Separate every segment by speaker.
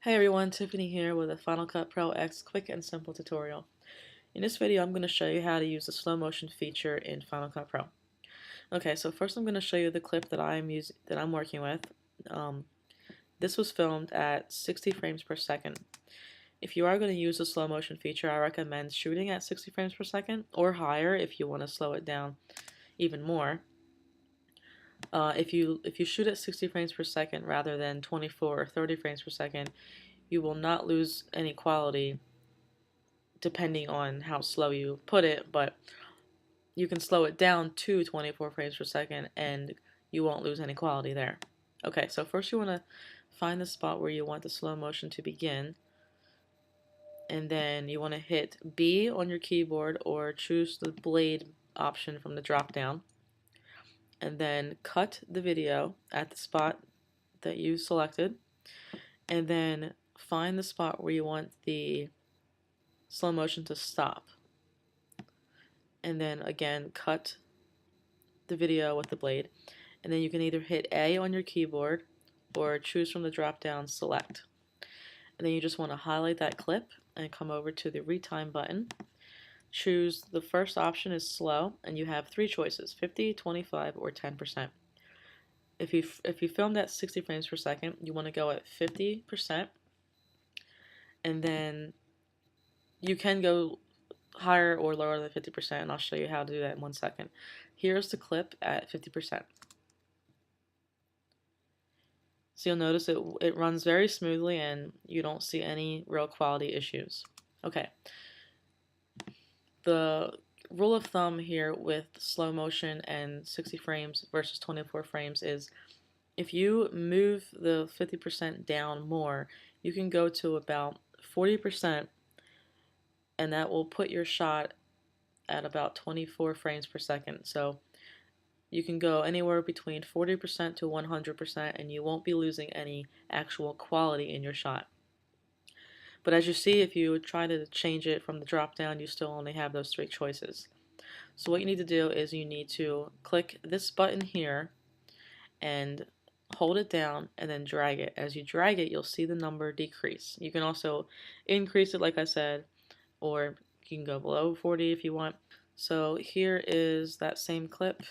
Speaker 1: Hey everyone, Tiffany here with a Final Cut Pro X quick and simple tutorial. In this video I'm going to show you how to use the slow motion feature in Final Cut Pro. Okay, so first I'm going to show you the clip that I'm working with. This was filmed at 60 frames per second. If you are going to use the slow motion feature, I recommend shooting at 60 frames per second or higher if you want to slow it down even more. If you shoot at 60 frames per second rather than 24 or 30 frames per second, you will not lose any quality depending on how slow you put it, but you can slow it down to 24 frames per second and you won't lose any quality there. Okay, so first you want to find the spot where you want the slow motion to begin, and then you want to hit B on your keyboard or choose the blade option from the drop down, and then cut the video at the spot that you selected, and then find the spot where you want the slow motion to stop, and then again cut the video with the blade, and then you can either hit A on your keyboard or choose from the drop down select, and then you just want to highlight that clip and come over to the retime button. Choose the first option is slow, and you have three choices: 50, 25, or 10%. If you filmed at 60 frames per second, you want to go at 50%, and then you can go higher or lower than 50%, and I'll show you how to do that in 1 second. Here's the clip at 50%. So you'll notice it runs very smoothly and you don't see any real quality issues. Okay. The rule of thumb here with slow motion and 60 frames versus 24 frames is if you move the 50% down more, you can go to about 40%, and that will put your shot at about 24 frames per second. So you can go anywhere between 40% to 100% and you won't be losing any actual quality in your shot. But as you see, if you try to change it from the drop down, you still only have those three choices. So what you need to do is you need to click this button here and hold it down and then drag it. As you drag it, you'll see the number decrease. You can also increase it like I said, or you can go below 40 if you want. So here is that same clip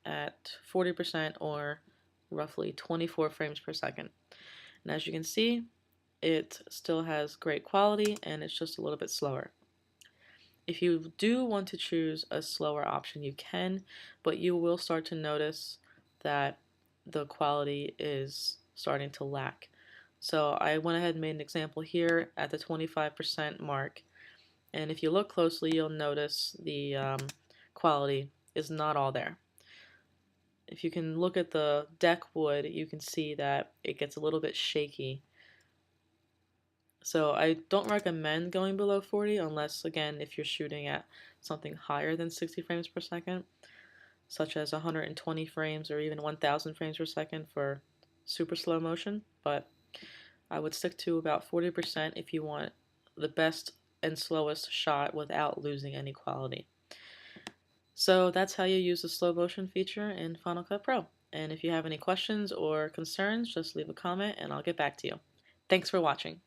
Speaker 1: at 40% or roughly 24 frames per second. And as you can see, it still has great quality and it's just a little bit slower. If you do want to choose a slower option, you can, but you will start to notice that the quality is starting to lack. So I went ahead and made an example here at the 25% mark, and if you look closely, you'll notice the quality is not all there. If you can look at the deck wood, you can see that it gets a little bit shaky. So I don't recommend going below 40 unless, again, if you're shooting at something higher than 60 frames per second, such as 120 frames or even 1000 frames per second for super slow motion. But I would stick to about 40% if you want the best and slowest shot without losing any quality. So that's how you use the slow motion feature in Final Cut Pro. And if you have any questions or concerns, just leave a comment and I'll get back to you. Thanks for watching.